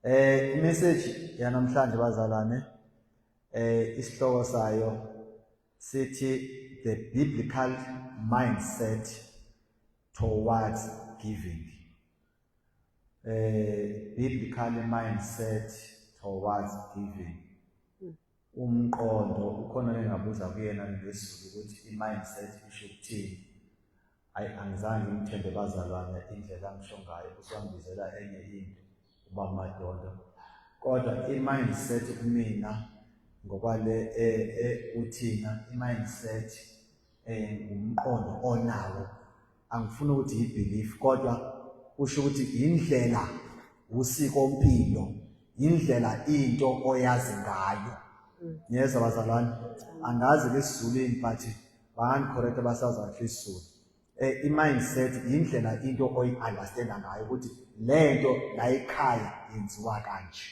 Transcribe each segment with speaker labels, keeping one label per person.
Speaker 1: Message yanamhlanje bazalwane isihloko sayo sithi the biblical mindset towards giving. Biblical mindset towards giving. Umqondo ukhona engabuza kuyena ngesizulu ukuthi i-mindset isho ukuthini. Angizange ngimthembe bazalwane indlela angisho ngayo usangibizela enye into uba madoda. Kodwa i-mindset kumina ngokwale uthina i-mindset umqondo onawo. Angifuni ukuthi i-belief kodwa kusho ukuthi indlela usikompilo, indlela into oyazi ngayo. Yes abazalwane, angazi lesizulwini but bangicorrect abasazi isizulu. I-mindset indlela into oyi-understanda ngayo ukuthi lento la ekhaya yenziwa kanje.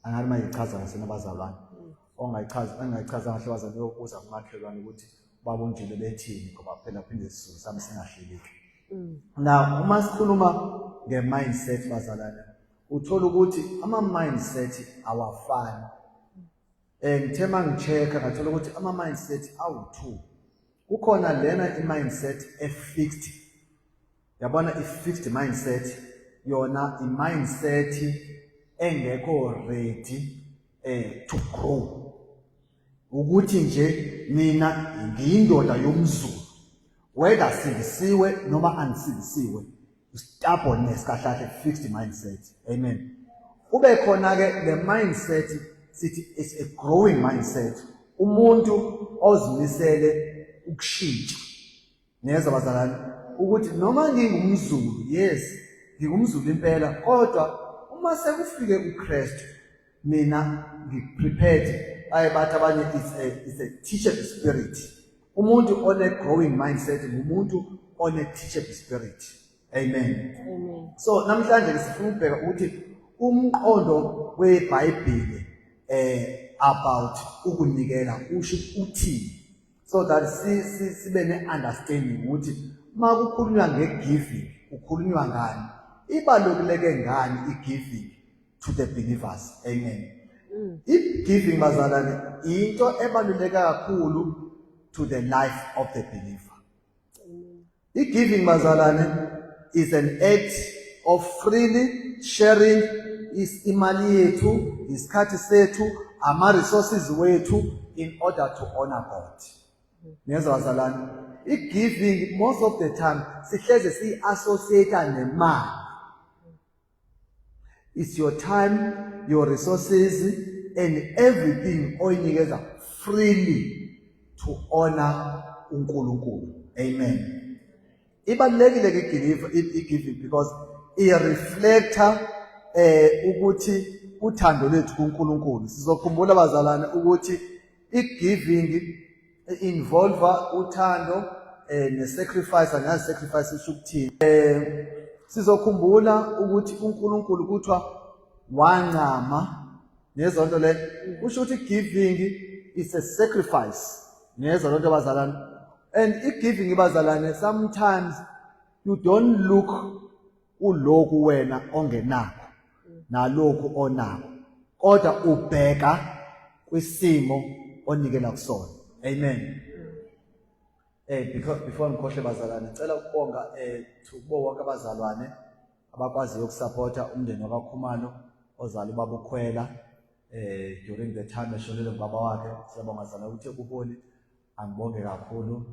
Speaker 1: Angathi mayichaza ngisena abazalwane. Ongayichaza kahle abazalwane yokuza kumakhelwane ukuthi baba unjile bethini ngoba phela phinde isizulu sami singahleleki. Now uma sikhuluma nge-mindset bazalwane, uthola ukuthi ama-mindset awafani. Ngithe mangichecka ngathola ukuthi ama-mindset awu-2. Kukhona lena i-mindset e-fixed. Yabona i-fixed mindset yona i-mindset engekho ready to grow. Ukuthi nje mina ngiyindoda yomZulu. Whether singisiwe noma angisingisiwe. Stubbornness kahle fixed mindset. Amen. Ube khona ke le mindset sithi is a growing mindset. Umuntu ozimisele ukushintsha. Neza bazalwane ukuthi noma ngingumZulu, yes, ngingumZulu impela, kodwa uma sekufike uKristu mina ngiprepared bathi abanye it's a teachable spirit. Umuntu one growing mindset ngumuntu one teachable spirit. Amen.
Speaker 2: Amen.
Speaker 1: So namhlanje sifuna ukubheka ukuthi umqondo weBhayibheli about ukunikela usho uthini, so that sibe ne-understanding ukuthi uma kukhulunywa nge-giving kukhulunywa ngani, ibaluleke ngani i-giving to the believers. Amen. I-giving bazalwane into ebaluleke kakhulu to the life of the believer. I-giving bazalwane is an act of freely sharing imali yethu, isikhathi sethu, ama-resources wethu in order to honor God. Neza bazalwane, i-giving most of the time sihleze si-associate nemali. It's your time, your resources and everything oyinikeza freely to honor uNkulunkulu. Amen. Ibalulekile i-giving because i-reflecta ukuthi uthando lethu kuNkulunkulu. Sizokhumbula bazalwane ukuthi i-giving involve uthando ne-sacrifice, angazi sacrifice isho ukuthini. Sizokhumbula ukuthi uNkulunkulu kuthiwa wancama nezonto le kusho ukuthi giving is a sacrifice. Nezonto bazalwane, and i-giving bazalwane sometimes you don't look uloku wena ongenakho naloku onakho, kodwa ubheka kwisimo onikela kusona. Amen. Before ngikhohle bazalwane, ngicela ukubonga kubo wonke abazalwane abakwazi ukusupporta umndeni wakaKhumalo ozala ubaba uKhwela during the time eshonele ngibaba wakhe. Siyabonga bazalwane ukuthi kuholi angibonge kakhulu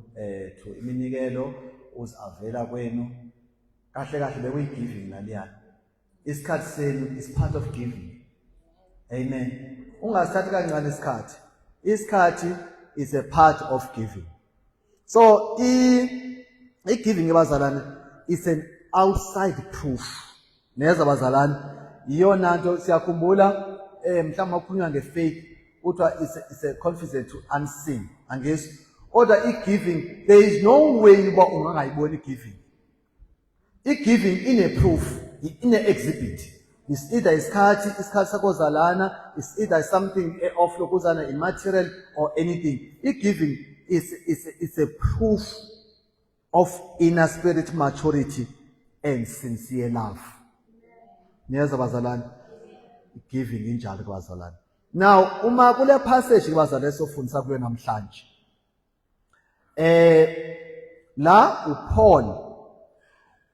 Speaker 1: to iminikelo uzavela kwenu. Kahle bekuyi-giving naliyana. Isikhathi senu is part of giving. Amen. Ungasithathi kancane isikhathi. Isikhathi is a part of giving. So i-giving bazalwane is an outside proof. Neza bazalwane iyona nto siyakhumbula mhlawumbe ukukhulunywa nge-faith kuthiwa is a confidence to unseen. Angezi order i-giving there is no way uba ungangayiboni i-giving. I-giving in a proof, in an exhibit. It's either isikhathi sakho zalana, it's either something of lokuzana immaterial or anything. I-giving is a proof of inner spirit maturity and sincere love. Niyeza bazalwane, giving injalo bazalwane. Now uma kule passage bazalwane sofundisa kuyo namhlanje, la uPaul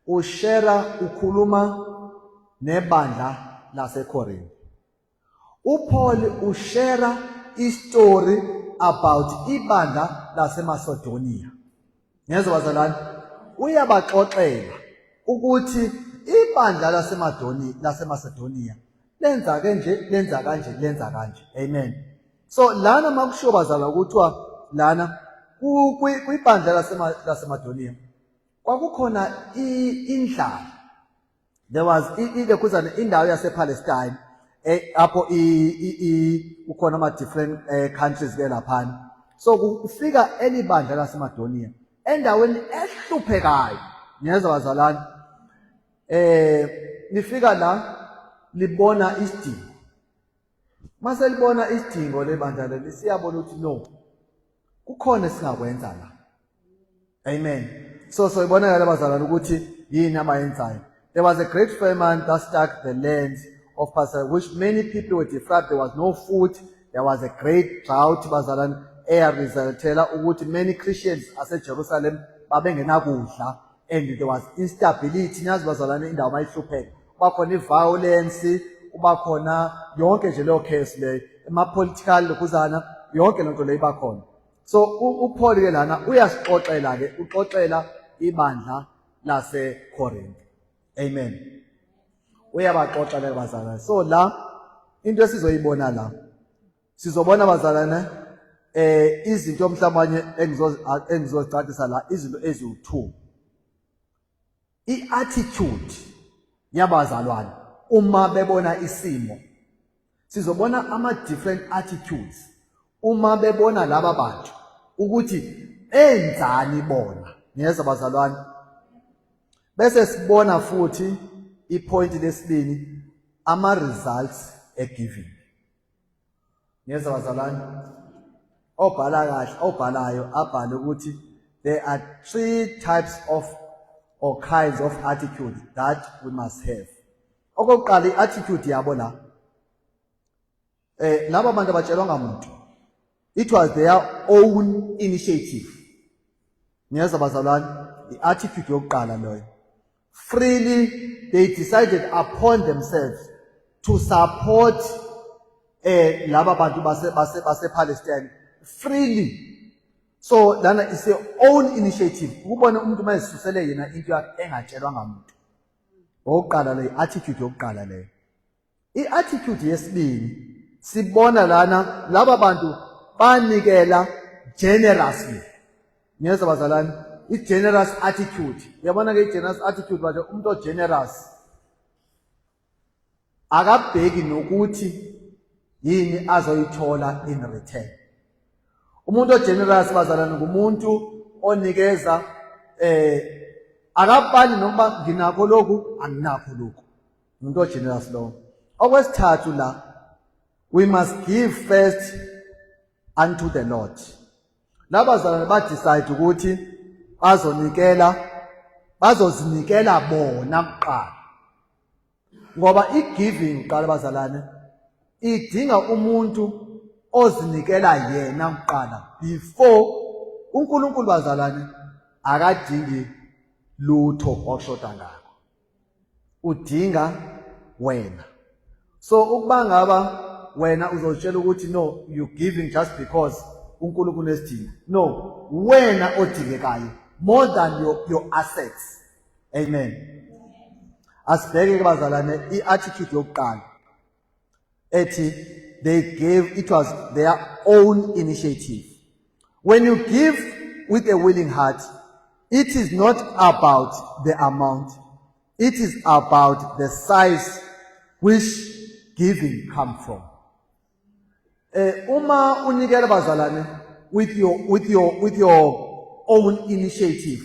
Speaker 1: ushare ukhuluma nebandla laseKorinte. uPaul ushare istory about ibandla laseMacedonia. Niyeza bazalwane, uyabaxoxela ukuthi ibandla laseMacedonia lenza kanje. Amen. So lana makusho bazalwane kuthiwa lana kwibandla laseMacedonia kwakukhona indlala. There was ilekuzana indawo yasePalestine apho ukhona ama different countries ke laphana. So kufika elibandla laseMacedonia endaweni ehluphekayo. Niyeza bazalwane, lifika la libona isidingo. Mase libona isidingo lebandla leli siyabona ukuthi no, kukhona esingakwenza la. Amen. So ibona ke bazalwane ukuthi yini abayenzayo. There was a great famine that struck the lands of Palestine, which many people were deprived. There was no food. There was a great drought bazalwane resultela ukuthi many Christians aseJerusalem babengenakudla, and there was instability. Nyazi bazalwane indawo mayihlupheka. Kubakhona iviolence, kubakhona yonke nje leyo case le, ema-political lokuzana, yonke lento le ibakhona. So uPaul ke lana uyasixoxela ke, uxoxela ibandla laseKorinte. Amen. Uyabaxoxela bazalwane. So la into esizoyibona la, sizobona bazalwane izinto mhlawumbe engizozicacisa la, izinto eziwu-2. I-attitude yabazalwane uma bebona isimo, sizobona ama-different attitudes uma bebona laba bantu ukuthi enzani bona. Niyeza bazalwane, bese sibona futhi ipoint lesibili, ama-results e-giving. Niyeza bazalwane, obhalayo abhale ukuthi there are 3 types of or kinds of attitude that we must have. Okokuqala, i-attitude yabo la, laba bantu abatshelwa ngamuntu, it was their own initiative. Niyeza bazalwane, i-attitude yokuqala loyo. Freely they decided upon themselves to support laba bantu base-Palestine freely. So lana is your own initiative. Ukubona umuntu mayezisusele yena into yakhe engatshelwa ngamuntu. Oqala le attitude yokuqala le. I-attitude yesibili sibona lana laba bantu banikela generously. Niyeza bazalwane, i-generous attitude. Yabona ke i-generous attitude baje umuntu o-generous akabheki nokuthi yini azoyithola in return. Umuntu o-generous bazalwane ngumuntu onikeza akabani noma nginakho lokhu anginakho lokhu. Umuntu o-generous lo. Okwesithathu la, we must give first unto the Lord. Laba bazalwane ba-decide ukuthi bazozinikela bona kuqala. Ngoba i-giving qala bazalwane idinga umuntu ozinikela yena kuqala before uNkulunkulu bazalwane akadingi lutho okushoda ngakho, udinga wena. So ukuba ngaba wena uzotshela ukuthi no, you giving just because uNkulunkulu unesidingo. No, wena odingekayo more than your assets. Amen. Asibheke ke bazalwane i-attitude yokuqala ethi they gave, it was their own initiative. When you give with a willing heart, it is not about the amount, it is about the size which giving come from. Uma unikela bazalwane with your own initiative,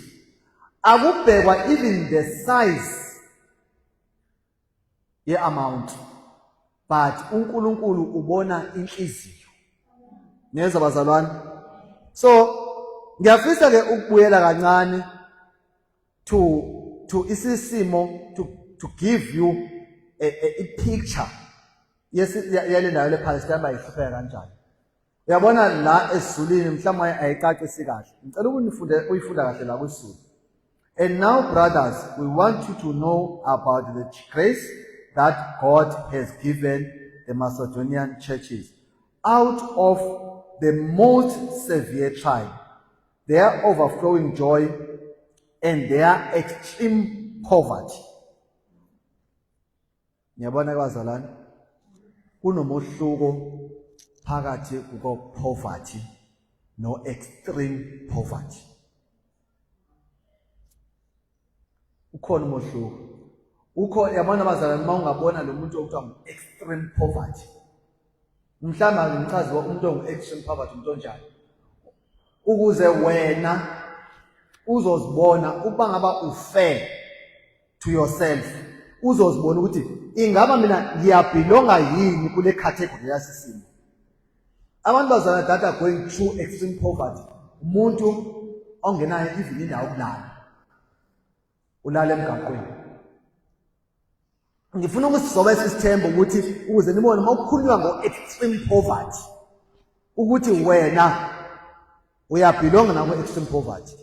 Speaker 1: akubhekwa even the size ye amount, but uNkulunkulu ubona inhliziyo. Niyeza bazalwane. So ngiyafisa ke ukubuyela kancane to isisimo to give you a picture yale ndawo lePalestine bayihlupheka kanjani. Uyabona la esizulwini mhlawumbe ayicacisi kahle. Ngicela uyifunda kahle la kwisizulu. And now, brothers, we want you to know about the grace that God has given the Macedonian churches. Out of the most severe trial, their overflowing joy, and their extreme poverty. Ngiyabona kwazalana kunomohluko phakathi kuko-poverty no-extreme poverty. Ukhona umohluko. Yabona abazalwane uma ungabona lo muntu okuthiwa ngu-extreme poverty. Mhlawumbe ngimchaze umuntu ongu-extreme poverty umuntu onjani. Ukuze wena uzozibona ukuba ngaba ufair to yourself. Uzozibona ukuthi ingaba mina ngiyabelonga yini kule category yasisimo. Abantu bazalwane that are going through extreme poverty. Umuntu ongenayo even indawo yokulala. Ulala emgaqweni. Ngifuna ukuthi sizobe sisithemba ukuthi ukuze nibone uma ukukhulunywa ngo-extreme poverty ukuthi wena uyabelonga naku extreme poverty.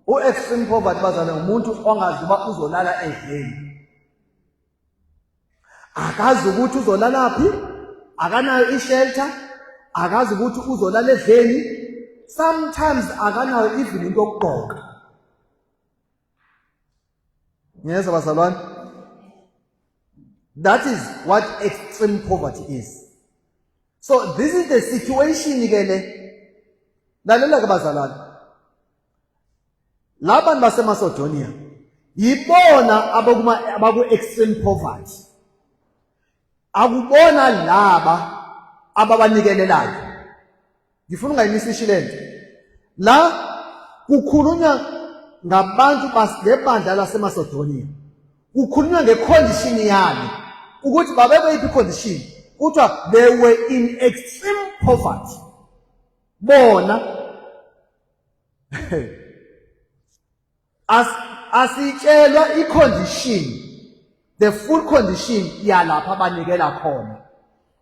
Speaker 1: U-extreme poverty bazalwane umuntu ongazi uba uzolala edleni. Akazi ukuthi uzolala phi, akanayo ishelter, akazi ukuthi uzolala edleni, sometimes akanayo even into yokugqoka. Yes, bazalwane. That is what extreme poverty is. So this is the situation ke lalela ke bazalwane. Labantu baseMacedonia yibona abaku extreme poverty. Akubona laba ababanikelelayo. Ngifuna ungayimisi lento. La kukhulunywa ngabantu basebandla laseMacedonia. Kukhulunywa ngecondition yabo ukuthi babekwe iphi condition. Kuthiwa they were in extreme poverty. Bona asitshelwa i-condition, the full condition yalapha abanikela khona.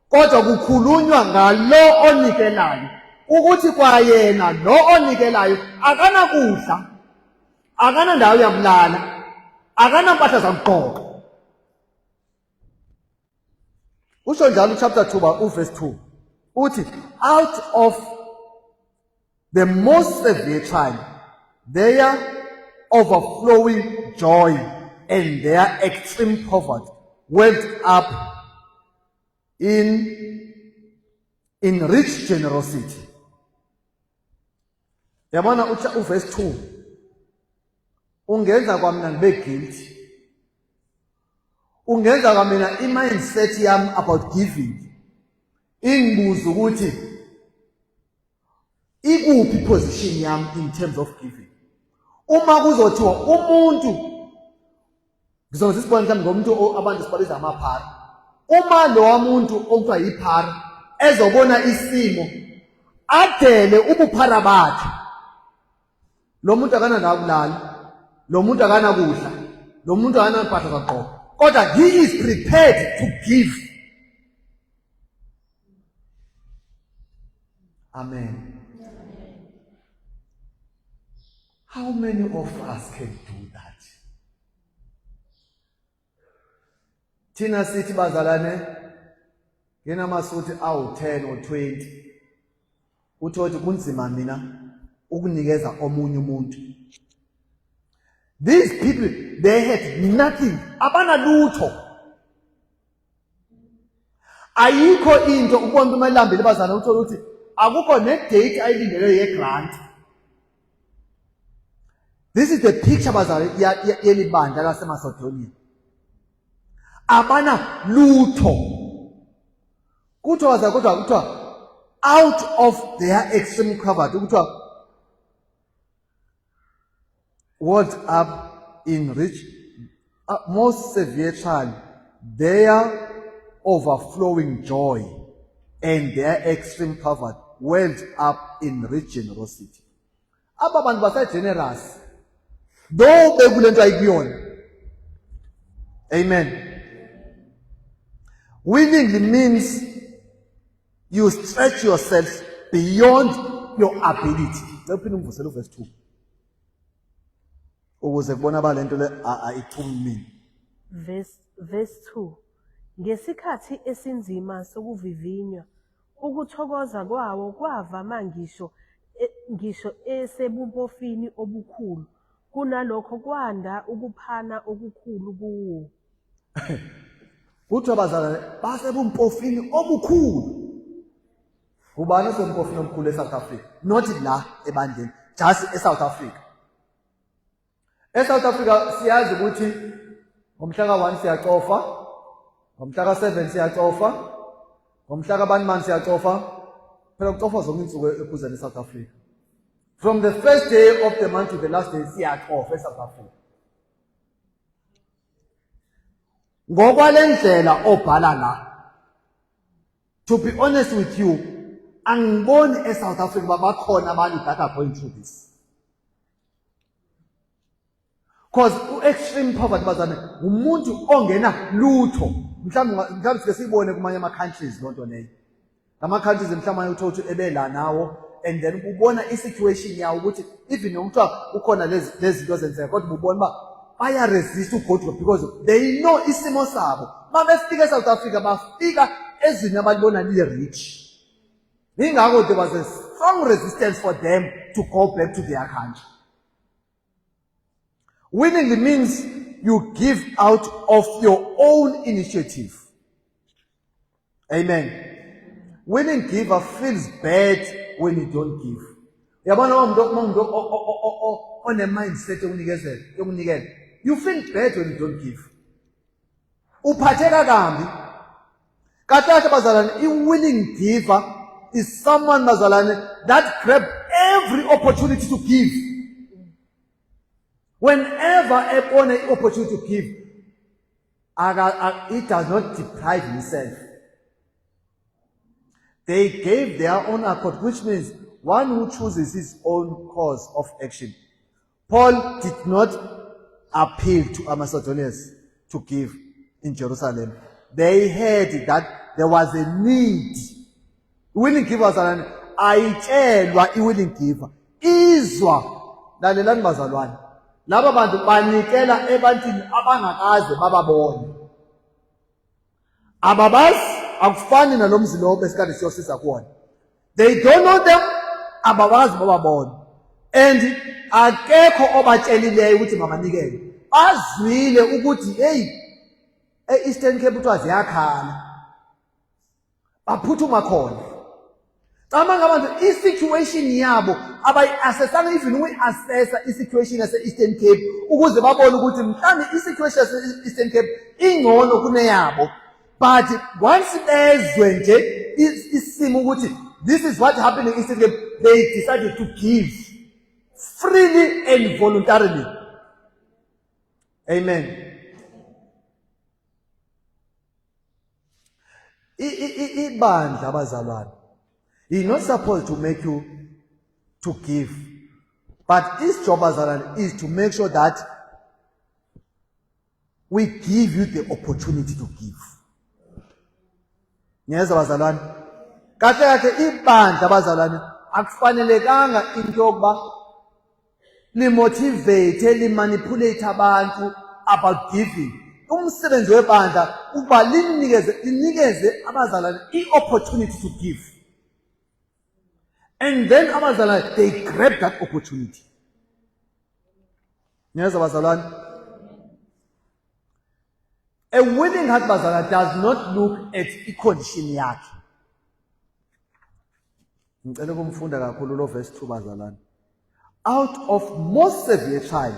Speaker 1: Kodwa kukhulunywa ngalo onikelayo ukuthi kwayena lo onikelayo akanakudla, akanandawo yakulala, akanampahla zakugqoka. Usho njalo chapter 2 verse 2 uthi out of the most severe trial their overflowing joy and their extreme poverty went up in rich generosity. Yabona verse 2 ungenza kwamina ngibe guilty. Ungenza kwamina i-mindset yami about giving ingibuza ukuthi ikuphi position yami in terms of giving. Uma kuzothiwa umuntu ngizokwenza isibonelo mhlawumbe ngomuntu abantu sibaliza amaphara. Uma lo muntu okuthiwa yiphara ezobona isimo adele ubuphara bakhe, lo muntu akanandawo yokulala, lo muntu akanakudla, lo muntu akanampahla zakugqoka, kodwa he is prepared to give. Amen. How many of us can do that? Thina sithi bazalane ngenamasuthi awu-10 or 20 uthothi kunzima mina ukunikeza omunye umuntu. These people, they had nothing. Abana lutho. Ayikho into ubona uma ilambile bazalane uthola ukuthi akukho ne-date ayilindele ye-grant. This is the picture bazalwane yelibandla laseMacedonia. Abana lutho. Kuthiwa out of their extreme poverty kuthiwa went up in rich, most severe trial, their overflowing joy and their extreme poverty went up in rich generosity. Aba bantu basa generous though bekulento ayikuyona. Amen. Willingly means you stretch yourself beyond your ability. Lephinde umvusele verse 2. Ukuze kubonakale lento le ayiphumi mina.
Speaker 2: Verse 2. Ngesikhathi esinzima sokuvivinywa, ukuthokoza kwawo kwavama ngisho esebupofini obukhulu, kunalokho kwanda ukuphana okukhulu kuwo.
Speaker 1: Kuthi abazalwane basebumpofini obukhulu. Ubani osempofini omkhulu eSouth Africa? Not la ebandleni, just eSouth Africa. ESouth Africa siyazi ukuthi ngomhla ka1 siyacofa, ngomhla ka7 siyacofa, ngomhla ka1 siyacofa, phela ucofa zonke insuku ekuzeni eSouth Africa. From the first day of the month to the last day siyacofa eSouth Africa. Ngokwalendlela obhala la, to be honest with you, angiboni eSouth Africa babakhona abantu that are going through this. Because extreme poverty bazane umuntu ongena lutho, mhlawumbe sike sibone kumanye ama countries lonto leyo. Lama countries mhlawumbe uthothi ebela nawo, and then ubona i-situation yawo ukuthi even nomuntu ukhona lezi zinto zenzeka kodwa ubona ba baya resist uGod because they know isimo sabo. Mabefika eSouth Africa bafika ezweni abalibona li-rich. Ingakho there was a strong resistance for them to go back to their country. Willingly means you give out of your own initiative. Amen. Willing giver feels bad when you don't give. Yabona umuntu on a mindset yokunikela. You feel bad when you don't give. Uphatheka kambi. Kahle bazalwane, i-willing giver is someone bazalwane that grab every opportunity to give. Whenever upon an opportunity to give, it does not deprive himself. They gave their own accord, which means one who chooses his own course of action. Paul did not appeal to Macedonians to give in Jerusalem. They heard that there was a need. Willing givers are ayitshelwa i-willing giver. Izwa lalelani bazalwane. Laba bantu banikela ebantwini abangakaze bababone. Ababazi akufani nalomzi lo besikade siyosisa kuwona. They don't know them, ababazi bababone. And akekho obatshelileyo ukuthi mabanikele. Bazwile ukuthi hey eEastern Cape kuthiwa ziyakhala. Baphuthuma khona. Amanga abantu i-situation yabo abayi-assessanga even uyi-assessa i-situation yase-Eastern Cape ukuze babone ukuthi mhlawumbe i-situation yase-Eastern Cape ingcono kuneyabo. But once bezwe nje isimo ukuthi this is what happened in Eastern Cape, they decided to give freely and voluntarily. Amen. Ibandla abazalwane, he's not supposed to make you to give, but his job is to make sure that we give you the opportunity to give. Niyeza bazalwane, kahle ibandla abazalwane akufanelekanga into yokuba limotivate limanipulate abantu about giving. Umsebenzi webandla uba linikeze abazalwane i-opportunity to give. And then abazalwane, they grab that opportunity. Niyeza bazalwane, a willing heart bazalwane does not look at i-condition yakhe. Ngicela ukumfunda kakhulu lo verse 2 bazalwane. Out of most severe trial,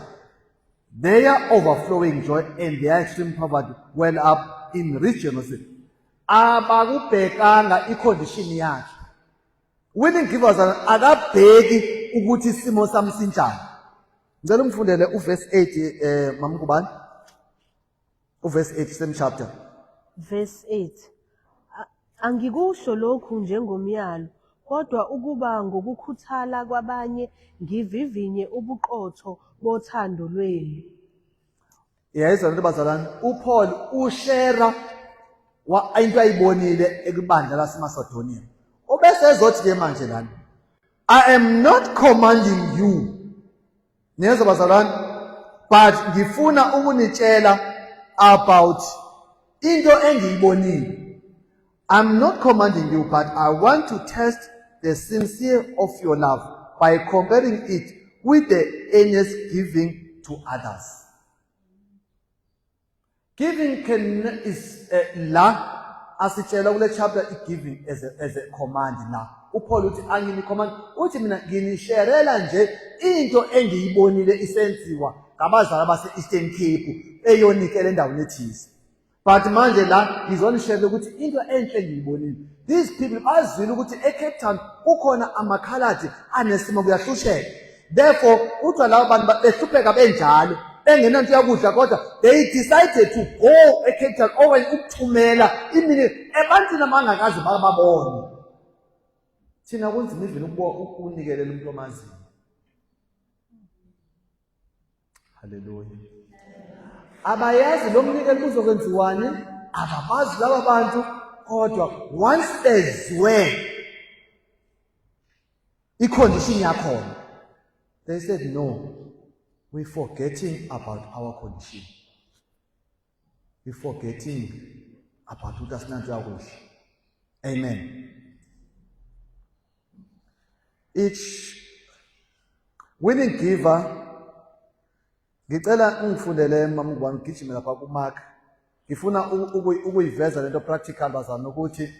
Speaker 1: their overflowing joy and their extreme poverty well up in rich generosity. Abakubhekanga i-condition yakhe. Willing givers akabheki ukuthi isimo sami sinjani. Ngicela umfundele uverse 8 mama Kubani. Uverse 8 same chapter.
Speaker 2: Verse 8. Angikusho lokhu njengomyalo, kodwa ukuba ngokukhuthala kwabanye ngivivinye ubuqotho bothando lwenu.
Speaker 1: Yayizwa lento bazalwane, uPaul ushare into ayibonile ekubandla laseMacedonia. Obese ezothi ke manje lana, I am not commanding you, neza bazalwane, but ngifuna ukunitshela about into engiyibonile. I'm not commanding you, but I want to test the sincerity of your love by comparing it with the earnest giving to others. Giving is la asitshela kule chapter giving as a command la. uPaul uthi angini command uthi mina nginisherela nje into engiyibonile isenziwa ngabazali base Eastern Cape eyonikela endaweni ethize. But manje la ngizonishela ukuthi into enhle ngiyibonile. These people bazwile ukuthi eCape Town kukhona amakhaladi anesimo kuyahlusheka. Therefore uthi labo bantu behlupheka benjalo bengenanto yakudla kodwa they decided to go eCape Town okanye ukuthumela imini ebantwini abangakazi bababone. Thina kunzima ivile ukunikelela umuntu omaziyo. Hallelujah. Abayazi lo mnikelo uzokwenziwani, ababazi laba bantu kodwa once bezwe icondition yakhona, they said no, we're forgetting about our condition. We're forgetting about what us not wish. Amen. Each willing giver, ngicela ungifundele mama ngubani ugijime lapha kuMark. Ngifuna ukuyiveza lento practical bazana ukuthi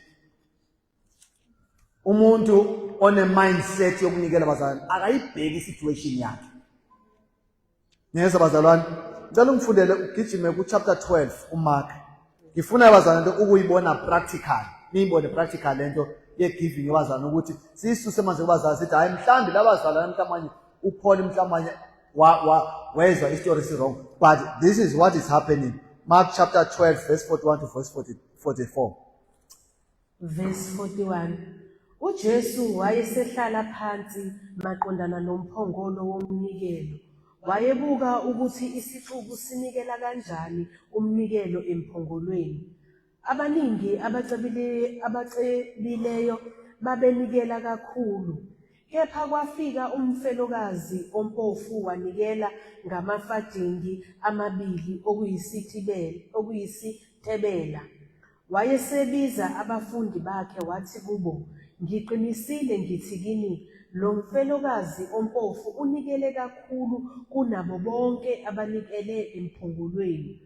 Speaker 1: umuntu one mindset yokunikela bazana akayibheki situation yakhe. Neza bazalwane, ngicela ungifundele ugijime ku chapter 12 uMark. Ngifuna bazana lento ukuyibona practical. Niyibone practical lento ye giving bazana ukuthi sisuse manje kubazali sithi hayi mhlambi labazalwana mhlawumbe uPaul mhlawumbe where's the story is wrong, but this is what is happening. Mark chapter 12 verse 41 to verse 44.
Speaker 2: Verse 41. uJesu wayesehlala phansi maqondana nomphongolo womnikelo. Wayebuka ukuthi isixuku sinikela kanjani umnikelo emphongolweni. Abaningi abacebileyo babenikela kakhulu. Kepha kwafika umfelokazi ompofu wanikela ngamafadingi amabili okuyisitebela. Wayesebiza abafundi bakhe wathi kubo, ngiqinisile ngithi kini, lo mfelokazi ompofu unikele kakhulu kunabo bonke abanikele emphongolweni.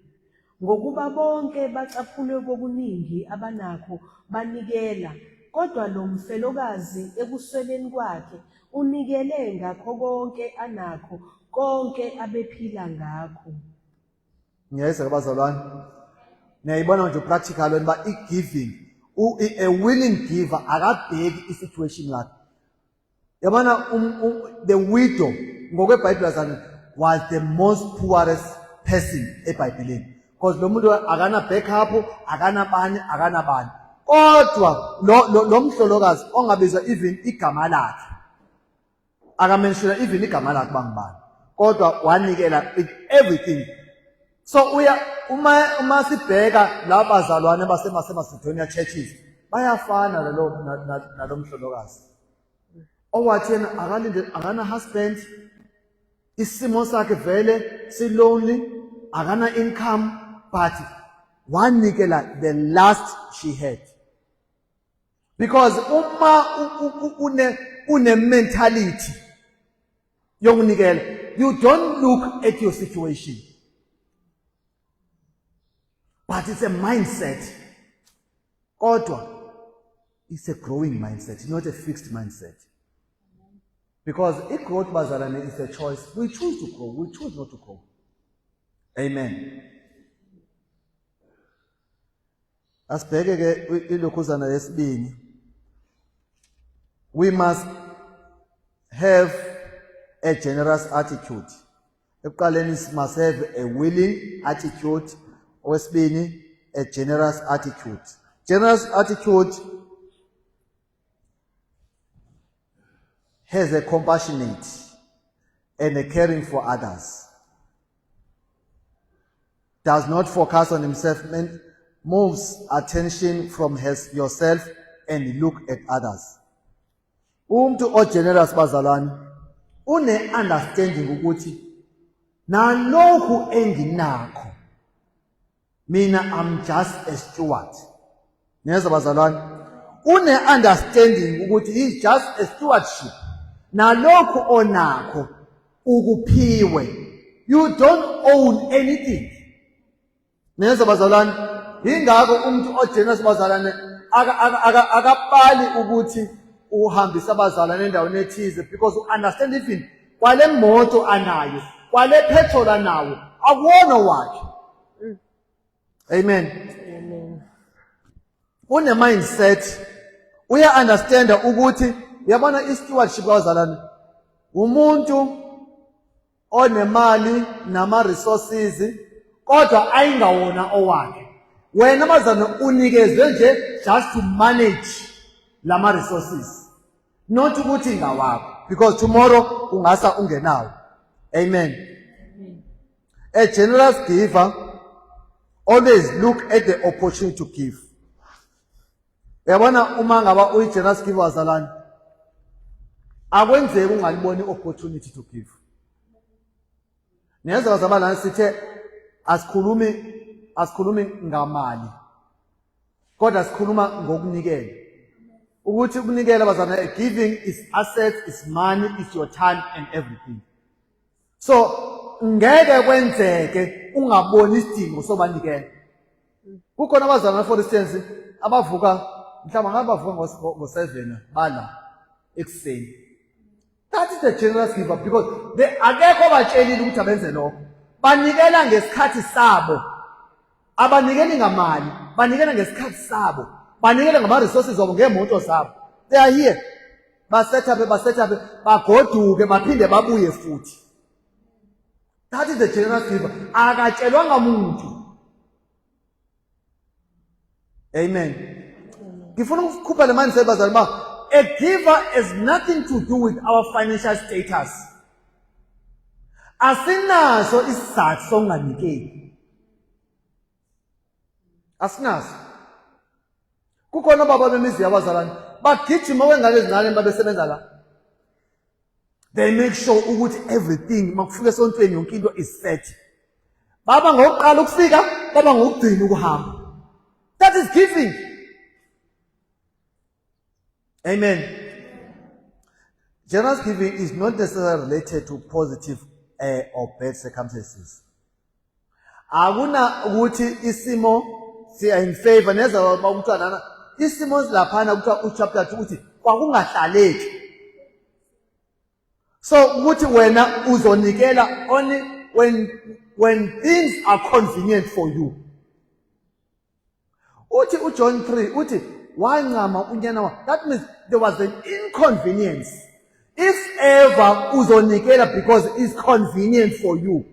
Speaker 2: Ngokuba bonke bacaphule kokuningi abanakho banikela, kodwa lo mfelokazi ekusweleni kwakhe unikele ngakho konke anakho, konke abephila ngakho.
Speaker 1: Ngiyayisa abazalwane. Niyayibona nje practical wena ba igiving, a willing giver akabheki isituation yakhe. Yabona the widow ngokweBhayibheli bazalwane was the most poorest person eBhayibhelini. Because lo muntu akana backup, akana bani. Kodwa lo mhlolokazi ongabizwa even igama lakhe. Akamenshela even igama lakhe bangibani. Kodwa wanikela with everything. So uma sibheka labazalwane baseMacedonia churches bayafana nalo mhlolokazi. Owathi yena akalinde akana husband, isimo sakhe vele si lonely, akana income, but wanikela the last she had. Because une mentality yokunikela, you don't look at your situation, but it's a mindset. Kodwa, it's a growing mindset, not a fixed mindset. Because if growth bazalwane is a choice, we choose to grow, we choose not to grow. Amen. Asibheke ke ilokhuzana yesibini. We must have a generous attitude. Ekuqaleni must have a willing attitude. Okwesibini, a generous attitude. Generous attitude has a compassionate and a caring for others. Does not focus on himself, moves attention from yourself and look at others. Umuntu ogenerous bazalwane une-understanding ukuthi nalokhu enginakho mina I'm just a steward. Neza bazalwane une-understanding ukuthi he's just a stewardship. Nalokhu onakho ukuphiwe. You don't own anything. Neza bazalwane ingakho umuntu ogenerous bazalwane akapali ukuthi uhambisa abazalwane endaweni ethize because understand even kwale moto anayo kwale petrol anawo akuwona wakhe. Amen.
Speaker 2: Amen.
Speaker 1: Une mindset uya understand ukuthi uyabona i-stewardship kabazalwane umuntu onemali nama resources kodwa ayingawona owakhe. Wena bazalwane unikezwe nje just to manage lama resources, not ukuthi ngawakho because tomorrow ungasa ungenawo. Amen. A generous giver always look at the opportunity to give. Uyabona uma ngaba uyi-generous giver bazalwane akwenzeki ungaliboni opportunity to give. Niyeza bazalwane sithe asikhulumi ngamali kodwa sikhuluma ngokunikela. Ukuthi ukunikela bazalwane giving is assets, is money, is your time and everything. So ngeke kwenzeke ungaboni isidingo sobanikela. Kukhona abazalwane for instance abavuka mhlawumbe ngabavuka ngo7 bala ekuseni. That is the generous giver because they akekho batshelile ukuthi abenze lokho. Banikela ngesikhathi sabo. Abanikeli ngamali, banikela ngesikhathi sabo. Banikela ngama resources zabo ngeemoto zabo. They are here. Baset up bagoduke baphinde babuye futhi. That is the generous giver. Akatshelwanga umuntu. Amen. Ngifuna ukukhupha le mindset bazalwane ba a giver has nothing to do with our financial status. Asinaso isizathu songanikeli. Asinaso. Kukhona baba bemizi yabazalwane bagijima wengane ezincane babesebenza la. They make sure ukuthi everything makufika esontweni yonke into is set. Baba ngokuqala ukufika, baba ngokugcina ukuhamba. That is giving. Amen. Generous giving is not necessarily related to positive or bad circumstances. Akuna ukuthi isimo siya in favor neza bakuthiwa isimo laphana kuthiwa uchapter 2 uthi kwakungahlaleki. So ukuthi wena uzonikela only when things are convenient for you. Uthi uJohn 3 uthi wancama unyana wa. That means there was an inconvenience. If ever uzonikela because it's convenient for you,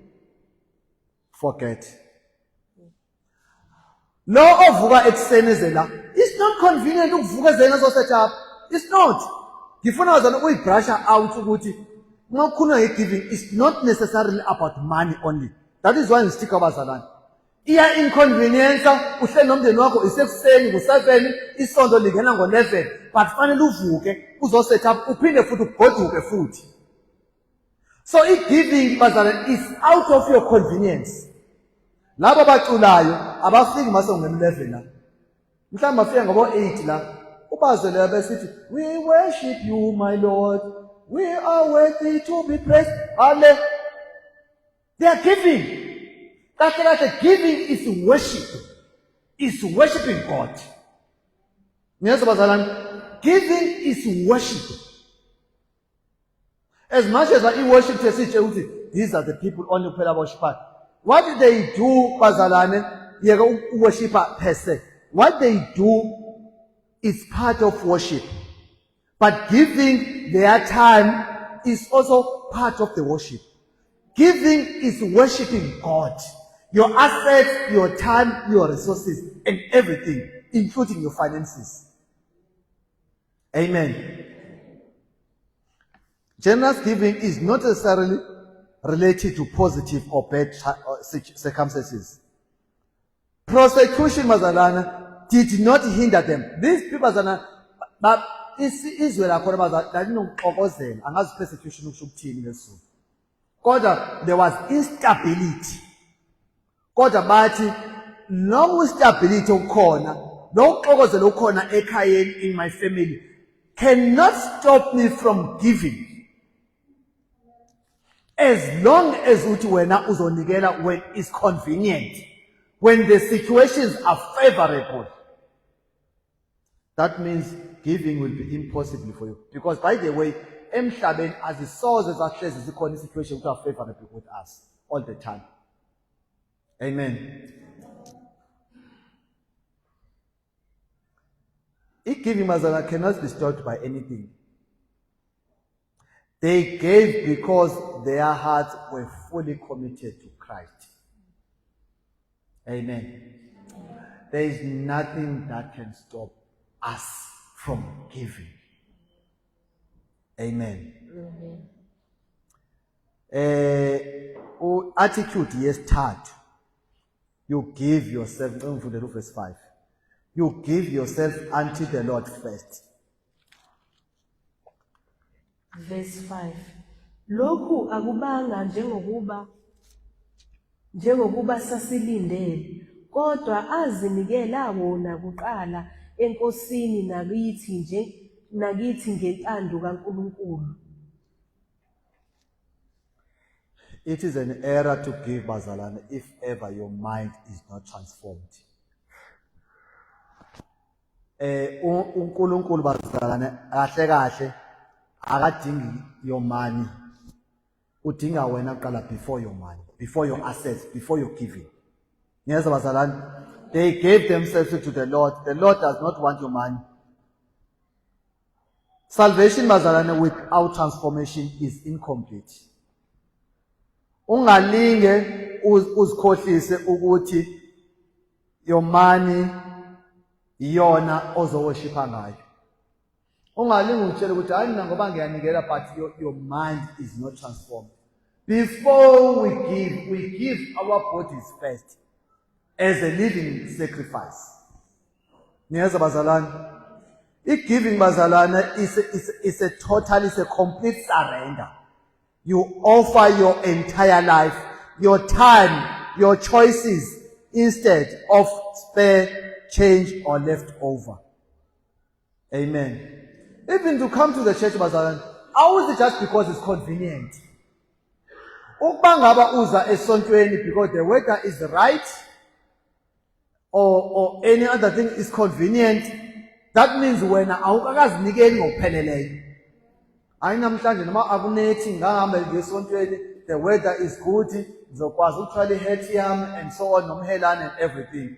Speaker 1: forget. Lo ovuka ekuseni ezela, it's not convenient ukuvuka ezela so set up. It's not. Ngifuna bazana uyibrusha out ukuthi ngokukhuluma ngegiving is not necessarily about money only. That is why ngistick abazalwane. Iya inconvenience uhleli nomndeni wakho isekuseni ngo7 isonto lingena ngo11 but fanele uvuke uzo set up uphinde futhi ugoduke futhi. So giving bazalwane is out of your convenience. Labo baculayo abafiki mase ngem11 la. Mhlawumbe bafika ngobo8 la. Ubazwele besithi we worship you my Lord. We are worthy to be praised. Ale. They are giving. That giving is worship. Is worshiping God. Yes, bazalwane. Giving is worship. As much as I worship these are the people only who worship. What did they do, bazalwane? Yeka worshiper per se. What they do is part of worship. But giving their time is also part of the worship. Giving is worshiping God. Your assets, your time, your resources, and everything, including your finances. Amen. Generous giving is not necessarily related to positive or bad circumstances. Prosecution, bazalana, did not hinder them. These people, bazalana, but izwe lakhona bazalana lalinokuxokozela, angazi persecution ukusho ukuthini ngesizulu. Kodwa there was instability. Kodwa bathi no instability okukhona, no kuxokozela okukhona ekhayeni in my family cannot stop me from giving. As long as uthi wena uzonikela when it's convenient, when the situations are favorable. That means giving will be impossible for you. Because by the way, emhlabeni azisoze zahlezi zikhona isituation which are favorable with us all the time. Amen. Giving, mazana, cannot be stopped by anything. They gave because their hearts were fully committed to Christ. Amen. There is nothing that can stop us from giving. Amen. Attitude yesithathu. You give yourself, verse 5. You give yourself unto the Lord first.
Speaker 2: Verse 5. Lokhu akubanga njengokuba sasilindele, kodwa azinikela wona kuqala enkosini nakithi ngentando kaNkulunkulu.
Speaker 1: It is an error to give, bazalwane, if ever your mind is not transformed. uNkulunkulu bazalwane kahle akadingi your money. Udinga wena qala before your money, before your assets, before your giving. Yes, bazalwane, they gave themselves to the Lord. The Lord does not want your money. Salvation, bazalwane, without transformation is incomplete. Ungalinge uzikhohlise ukuthi your money iyona ozoworshipha ngayo. Ungalinge utshele ukuthi hayi mina ngoba ngiyanikela but your mind is not transformed. Before we give our bodies first as a living sacrifice. Niyeza bazalwane, giving bazalwane is a total, is a complete surrender. You offer your entire life, your time, your choices, instead of spare change or leftover. Amen. Even to come to the church, bazalwane, how is it just because it's convenient? Ukuba ngaba uza esontweni because the weather is right, or any other thing is convenient, that means wena awukakazinikeli ngokupheleleyo. Hayi namhlanje noma akunethi ngahamba ngesontweni, the weather is good, ngizokwazi ukuthwala ihat yami and so on, nomhelane and everything.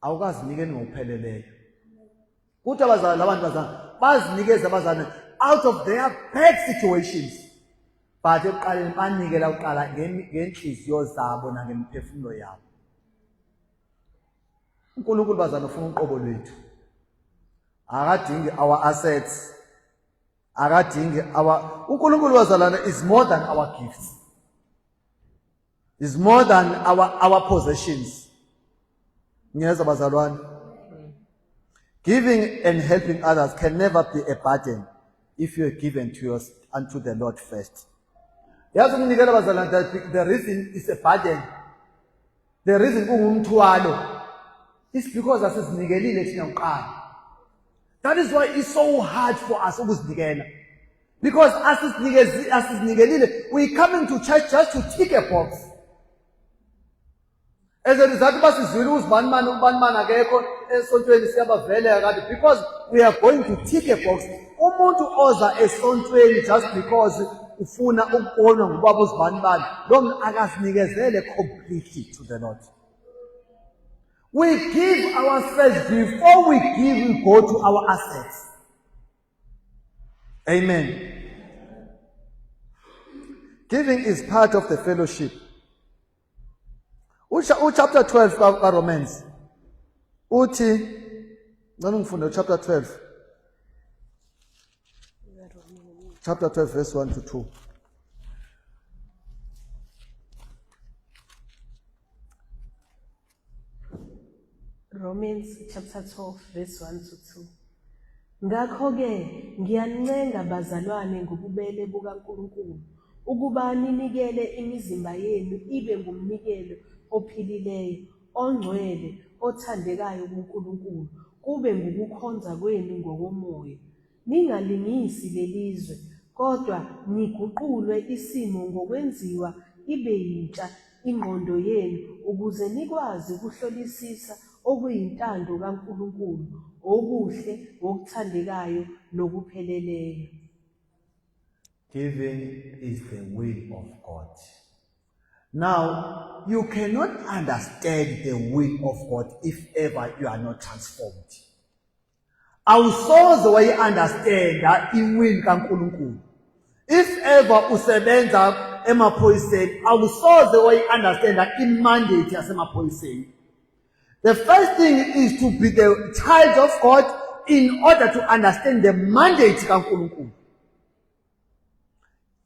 Speaker 1: Awukazinikeli ngokupheleleyo. Kuthi abazali labantu bazana bazinikeza abazana out of their bad situations, but ekuqaleni banikela uqala ngenhliziyo zabo nangemphefumulo yabo. uNkulunkulu bazana ufuna uqobo lwethu. Akadingi our assets. Akadingi uNkulunkulu bazalana is more than our gifts. Is more than our possessions. Ngiyeza bazalwane. Giving and helping others can never be a burden if you are given unto the Lord first. Yazi ukunikela bazalwane, that the reason is a burden. The reason kungumthwalo is because asizinikelile thina uqala. That is why it's so hard for us ukuzinikela. Because asizinikelile, we come into church just to tick a box. As a result, because we are going to tick a box. Umuntu oza esontweni just because ufuna ukubonwa ngubaba uzibanibani, lo akasinikezele completely to the Lord. We give ourselves before we give, we go to our assets. Amen. Giving is part of the fellowship. Chapter 12 of Romans. Chapter 12. Chapter 12 verse 1 to 2.
Speaker 2: Romans chapter 12 verse 1 to 2. Ngakho-ke ngiyanincenga bazalwane ngobubele bukaNkulunkulu ukuba ninikele imizimba yenu ibe ngumnikelo ophilileyo, ongcwele, othandekayo kuNkulunkulu, kube ngukukhonza kwenu ngokomoya. Ningalingisi lelizwe, kodwa niguqulwe isimo ngokwenziwa ibe yintsha ingqondo yenu, ukuze nikwazi ukuhlolisisa okuyintando kaNkulunkulu, okuhle, okuthandekayo, nokupheleleyo.
Speaker 1: Giving is the will of God. Now, you cannot understand the will of God if ever you are not transformed. Awusoze wayi-understanda i-will kaNkulunkulu. If ever usebenza emaphoyiseni, awusoze wayi-understanda i-mandate yasemaphoyiseni. The first thing is to be the child of God in order to understand the mandate kaNkulunkulu.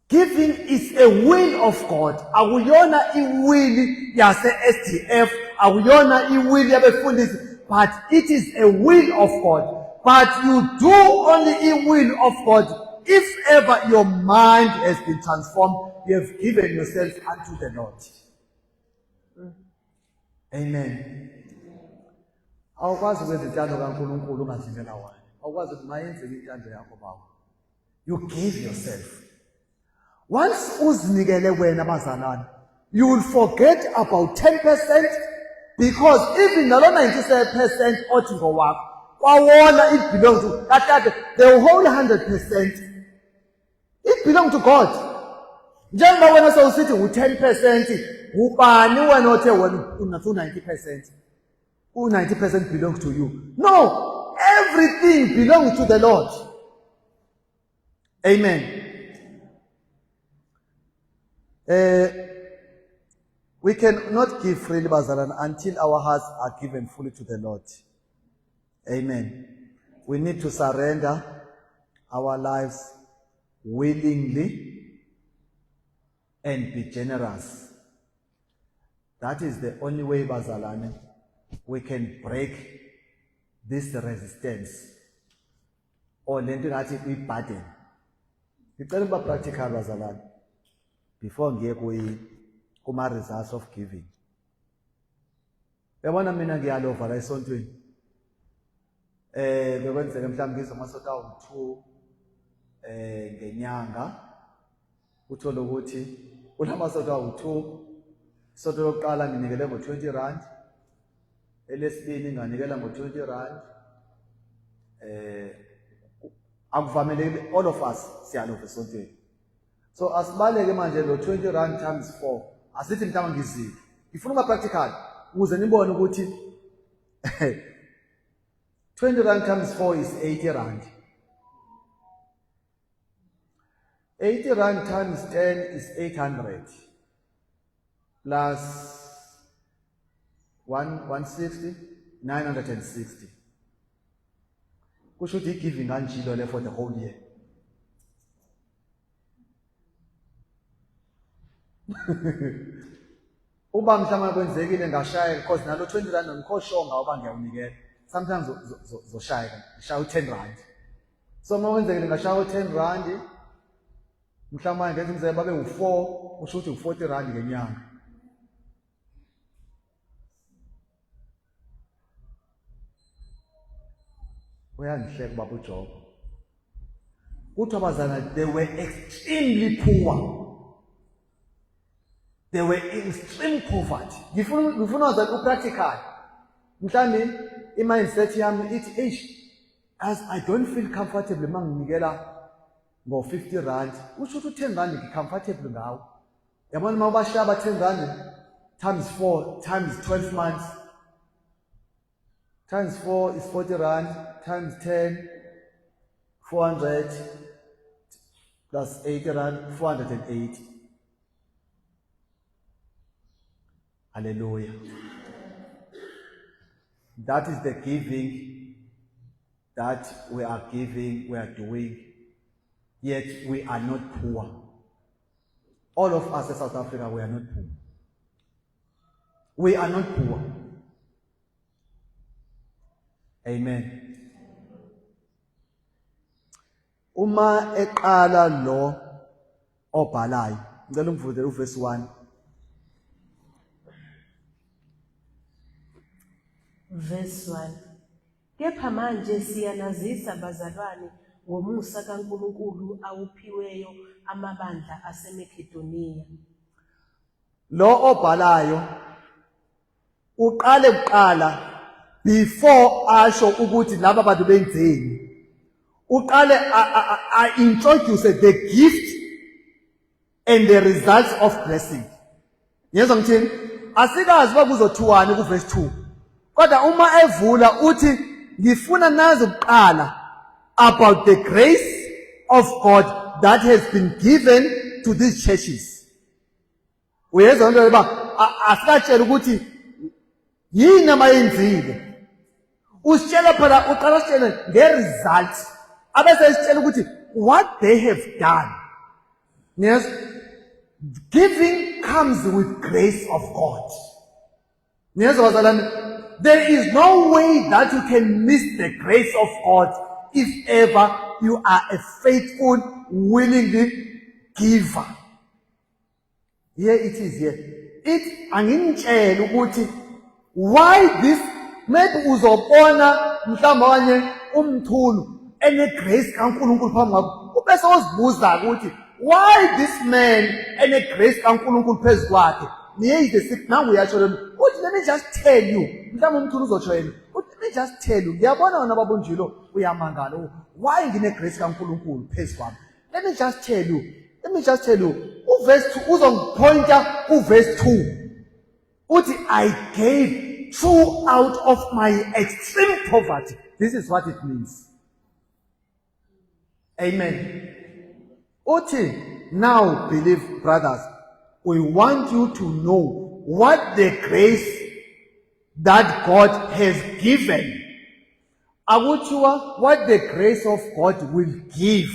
Speaker 1: Giving is a will of God. Akuyona i-will yase-SDF, akuyona i-will yabefundisi, but it is a will of God. But you do only a will of God if ever your mind has been transformed, you have given yourself unto the Lord. Amen. Awukwazi ukwenza intando kaNkulunkulu ungazingela wona. Awukwazi ukuthi mayenzeke intando yakho bawo. You give yourself. Once uzinikele wena bazalwane, you will forget about 10% because even nalo 97% othi ngowakho, kwawona it belongs to that the whole 100%. It belongs to God. Njengoba wena sowusithi u10%, ubani wena othe wena unathi 90%? U90% belongs to you. No, everything belongs to the Lord. Amen. We cannot give freely, bazalwane, until our hearts are given fully to the Lord. Amen. We need to surrender our lives willingly and be generous. That is the only way, bazalwane, we can break this resistance or lento ngathi uyi-burden. Ngicela ukuba practical, bazalwane, before ngiye kuma-results of giving. Yabona mina ngiyalova la esontweni. Bekwenzeka mhlawumbe ngize amasonto awu-2 ngenyanga. Uthole ukuthi kulamasonto awu-2, isonto lokuqala nginikele ngo-R20, elesibili nganikela ngo-R20. Akuvamelekile, all of us siyalova esontweni. So asibaleke manje lo R20 times 4. Asithi mhlawumbe ngizile. Ngifuna ukuba practical ukuze nibone ukuthi R20 times 4 is R80. R80 times 10 is 800. Plus 160, 960. Kusho ukuthi i-giving kanjilo le for the whole year. Uba mhlawumbe kwenzekile ngashaya because nalo R20 ngikhoshonga uba ngiyawunikela. Sometimes zoshaya ngishaya u10. So uma kwenzekile ngashaya u10, mhlawumbe ngenza umzekelo babe u4, usho ukuthi u40 ngenyanga. Uyangihleka baba uJob. Kuthiwa abazalwane, they were extremely poor. They were in extreme poverty. Ngifuna uzakho practical. Mhlawumbe i-mindset yami ithi as I don't feel comfortable manginikela ngo-R50, usho ukuthi u10 ngicomfortable ngawo. Yabona uma ubashaya aba10 times 4 times 12 months. Times 4 is R40, times 10, 400, plus R80, 480. Hallelujah. That is the giving that we are giving, we are doing, yet we are not poor. All of us in South Africa, we are not poor. We are not poor. Amen. Uma eqala lo obhalayo, ngicela ungivulele uverse 1.
Speaker 2: Verse 1. Kepha manje siyanazisa bazalwane ngomusa kaNkulunkulu awuphiweyo amabandla aseMakedoniya.
Speaker 1: Lo obhalayo uqale kuqala before asho ukuthi laba bantu benzeni. Uqale I introduce the gift and the results of blessing. Yezwa ngithini? Asikazi bakuzothiwani ku verse 2. Kodwa uma evula uthi ngifuna nazi ukuqala about the grace of God that has been given to these churches. Uyezwa into leba asikatshela ukuthi yini abayenzile. Usitshela phela uqala sitshele ngeresults abese sitshela ukuthi what they have done. Yes, giving comes with grace of God. Yes, there is no way that you can miss the grace of God if ever you are a faithful, willingly giver. Here it is here. It angintshela ukuthi why this maybe uzobona mhlawumbe umthulu ene grace kaNkulunkulu phambi kwakho ubese uzibuza ukuthi why this man ene grace kaNkulunkulu phezu kwakhe niyize sithi nangu uyatsho lento uthi let me just tell you mhlawumbe umthulu uzotsho yena uthi let me just tell you ngiyabona wena babunjilo uyamangala why ngine grace kaNkulunkulu phezu kwami let me just tell you uverse 2 uzongipointa uverse 2 uthi I gave true out of my extreme poverty. This is what it means. Amen. Uthi, now believe, brothers, we want you to know what the grace that God has given. Akuthiwa what the grace of God will give.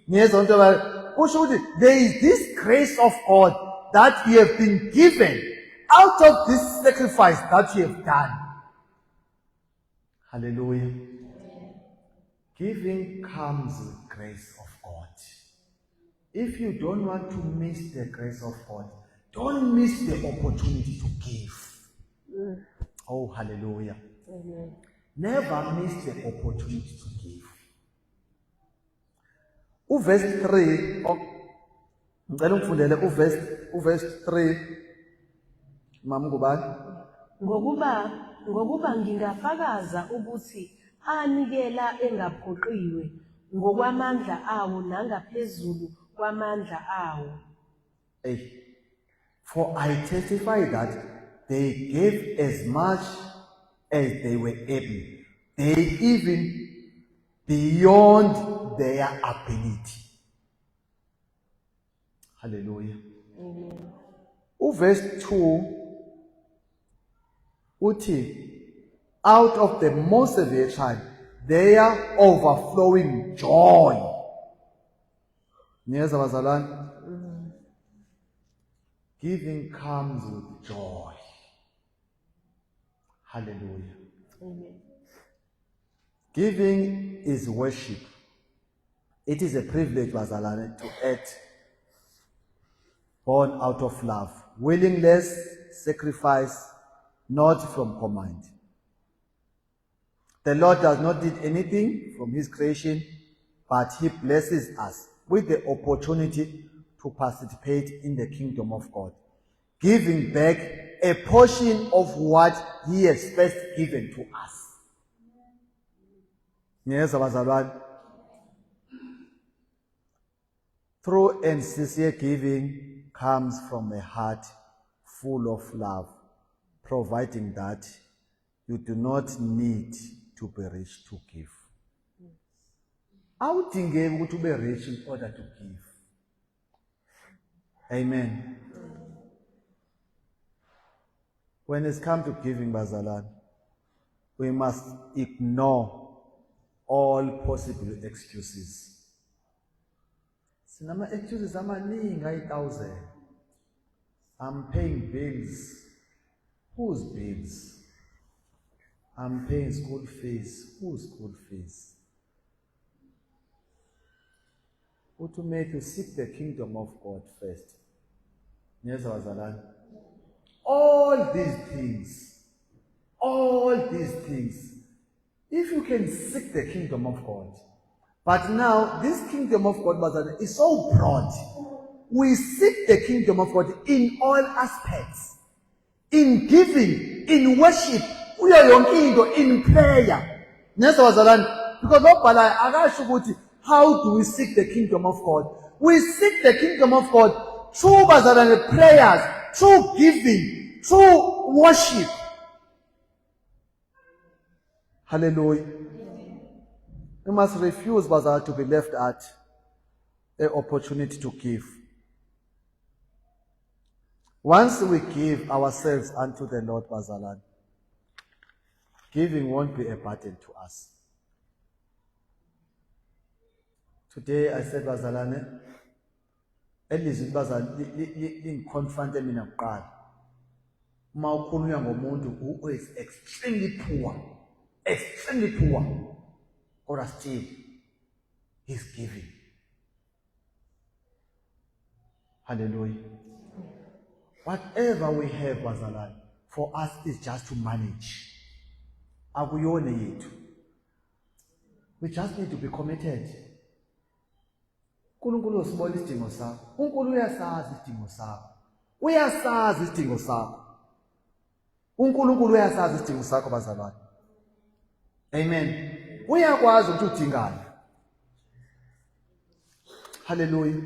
Speaker 1: There is this grace of God that you have been given out of this sacrifice that you have done. Hallelujah. Giving comes with grace of God. If you don't want to miss the grace of God, don't miss the opportunity to give. Oh, hallelujah.
Speaker 2: Amen.
Speaker 1: Never miss the opportunity to give. Verse 3, ngicela ungifundele uverse 3. Mama ngubani?
Speaker 2: Ngokuba ngingafakaza ukuthi anikela engaphoqiwe ngokwamandla awo nangaphezulu kwamandla awo.
Speaker 1: For I testify that they gave as much as they were able, they even beyond their ability. Hallelujah.
Speaker 2: Amen.
Speaker 1: Verse 2 uthi, out of the most severe trial, their overflowing joy. Niyeza bazalwane? Giving comes with joy. Hallelujah.
Speaker 2: Amen.
Speaker 1: Giving is worship. It is a privilege, bazalwane, to act born out of love. Willingness, sacrifice, not from command. The Lord does not need anything from His creation, but He blesses us with the opportunity to participate in the kingdom of God, giving back a portion of what He has first given to us. Yes, abazalwane. True and sincere giving comes from a heart full of love, providing that you do not need to be rich to give. Awudingeki ukuthi ube rich in order to give. Amen. When it's come to giving, bazalwane, we must ignore all possible excuses. Sinama excuses amaningi 1,000. I'm paying bills. Whose bills? I'm paying school fees. Whose school fees? To make you seek the kingdom of God first. Yes, wazalwane. All these things, if you can seek the kingdom of God. But now, this kingdom of God wazalwane, is so broad. We seek the kingdom of God in all aspects. In giving, in worship, in prayer. Yes, wazalwane. Because how do we seek the kingdom of God? We seek the kingdom of God through prayers, through giving, through worship. Hallelujah. We must refuse to be left at an opportunity to give. Once we give ourselves unto the Lord, Bazalan, giving won't be a burden to us. Today I said, Bazalane, elizwi bazali lingiconfronte mina kuqala. Uma ukhulunywa ngomuntu who is extremely poor, or still he's giving. Hallelujah. Whatever we have, Bazalane, for us is just to manage. Akuyona yethu. We just need to be committed. uNkulunkulu usibona isidingo sakho. uNkulunkulu uyasazi isidingo sakho. Uyasazi isidingo sakho. uNkulunkulu uyasazi isidingo sakho bazalwane. Amen. Uyakwazi ukuthi udingani. Hallelujah.